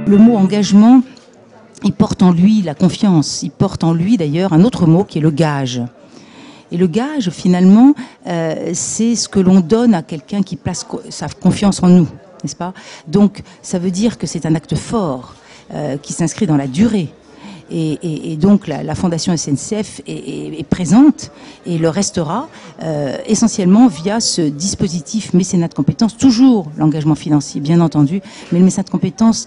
Le mot engagement, il porte en lui la confiance. Il porte en lui d'ailleurs un autre mot qui est le gage. Et le gage, finalement, c'est ce que l'on donne à quelqu'un qui place sa confiance en nous, n'est-ce pas? Donc, ça veut dire que c'est un acte fort qui s'inscrit dans la durée. Et donc, la Fondation SNCF est présente et le restera essentiellement via ce dispositif mécénat de compétences, toujours l'engagement financier, bien entendu, mais le mécénat de compétences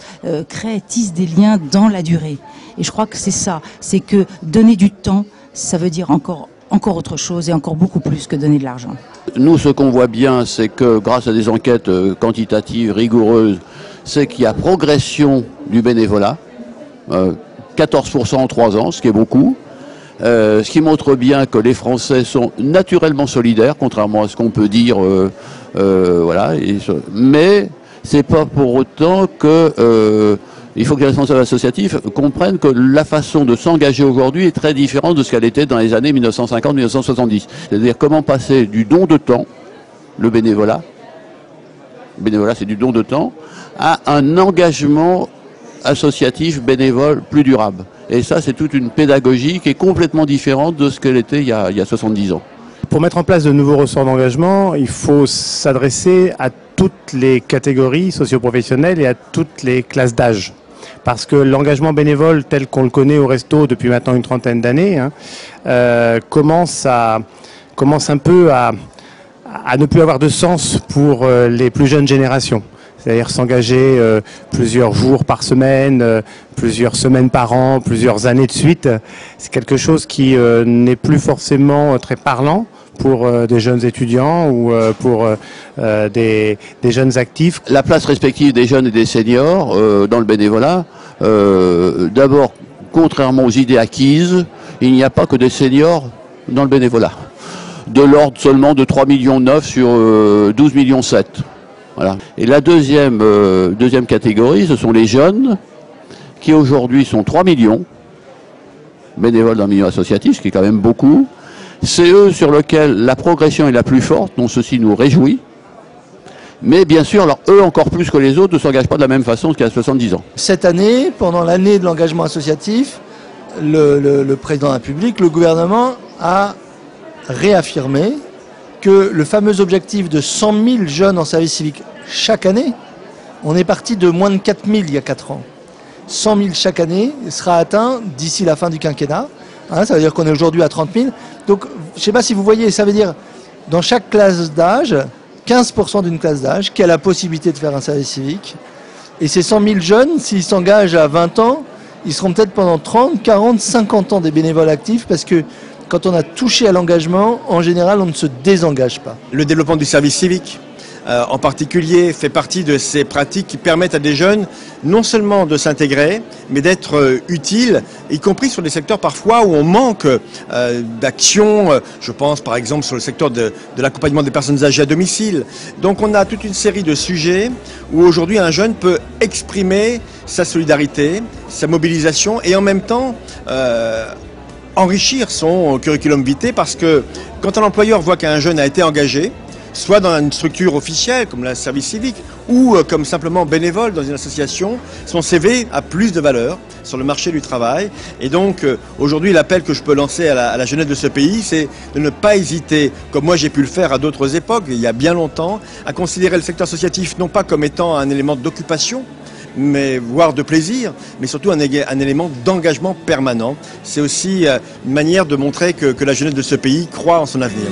tisse des liens dans la durée. Et je crois que c'est ça, c'est que donner du temps, ça veut dire encore autre chose et encore beaucoup plus que donner de l'argent. Nous, ce qu'on voit bien, c'est que grâce à des enquêtes quantitatives, rigoureuses, c'est qu'il y a progression du bénévolat, 14% en 3 ans, ce qui est beaucoup, ce qui montre bien que les Français sont naturellement solidaires, contrairement à ce qu'on peut dire, voilà. Mais c'est pas pour autant que il faut que les responsables associatifs comprennent que la façon de s'engager aujourd'hui est très différente de ce qu'elle était dans les années 1950-1970. C'est-à-dire comment passer du don de temps, le bénévolat c'est du don de temps, à un engagement associatif, bénévole, plus durable. Et ça, c'est toute une pédagogie qui est complètement différente de ce qu'elle était il y a 70 ans. Pour mettre en place de nouveaux ressorts d'engagement, il faut s'adresser à toutes les catégories socioprofessionnelles et à toutes les classes d'âge. Parce que l'engagement bénévole tel qu'on le connaît au resto depuis maintenant une trentaine d'années commence un peu à ne plus avoir de sens pour les plus jeunes générations. C'est-à-dire s'engager plusieurs jours par semaine, plusieurs semaines par an, plusieurs années de suite. C'est quelque chose qui n'est plus forcément très parlant pour des jeunes étudiants ou pour des jeunes actifs. La place respective des jeunes et des seniors dans le bénévolat, d'abord, contrairement aux idées acquises, il n'y a pas que des seniors dans le bénévolat. De l'ordre seulement de 3,9 millions sur 12,7 millions. Voilà. Et la deuxième catégorie, ce sont les jeunes, qui aujourd'hui sont 3 millions, bénévoles dans le milieu associatif, ce qui est quand même beaucoup. C'est eux sur lesquels la progression est la plus forte, donc ceci nous réjouit. Mais bien sûr, alors eux encore plus que les autres ne s'engagent pas de la même façon qu'il y a 70 ans. Cette année, pendant l'année de l'engagement associatif, le président de la République, le gouvernement a réaffirmé que le fameux objectif de 100 000 jeunes en service civique chaque année, on est parti de moins de 4 000 il y a 4 ans. 100 000 chaque année sera atteint d'ici la fin du quinquennat. Ça veut dire qu'on est aujourd'hui à 30 000. Donc, je ne sais pas si vous voyez, ça veut dire dans chaque classe d'âge, 15% d'une classe d'âge qui a la possibilité de faire un service civique. Et ces 100 000 jeunes, s'ils s'engagent à 20 ans, ils seront peut-être pendant 30, 40, 50 ans des bénévoles actifs parce que quand on a touché à l'engagement, en général, on ne se désengage pas. Le développement du service civique, en particulier, fait partie de ces pratiques qui permettent à des jeunes non seulement de s'intégrer, mais d'être utiles, y compris sur des secteurs parfois où on manque d'action. Je pense par exemple sur le secteur de l'accompagnement des personnes âgées à domicile. Donc on a toute une série de sujets où aujourd'hui un jeune peut exprimer sa solidarité, sa mobilisation et en même temps enrichir son curriculum vitae, parce que quand un employeur voit qu'un jeune a été engagé, soit dans une structure officielle comme le service civique ou comme simplement bénévole dans une association, son CV a plus de valeur sur le marché du travail. Et donc aujourd'hui l'appel que je peux lancer à la jeunesse de ce pays, c'est de ne pas hésiter, comme moi j'ai pu le faire à d'autres époques, il y a bien longtemps, à considérer le secteur associatif non pas comme étant un élément d'occupation, voire de plaisir, mais surtout un élément d'engagement permanent. C'est aussi une manière de montrer que la jeunesse de ce pays croit en son avenir.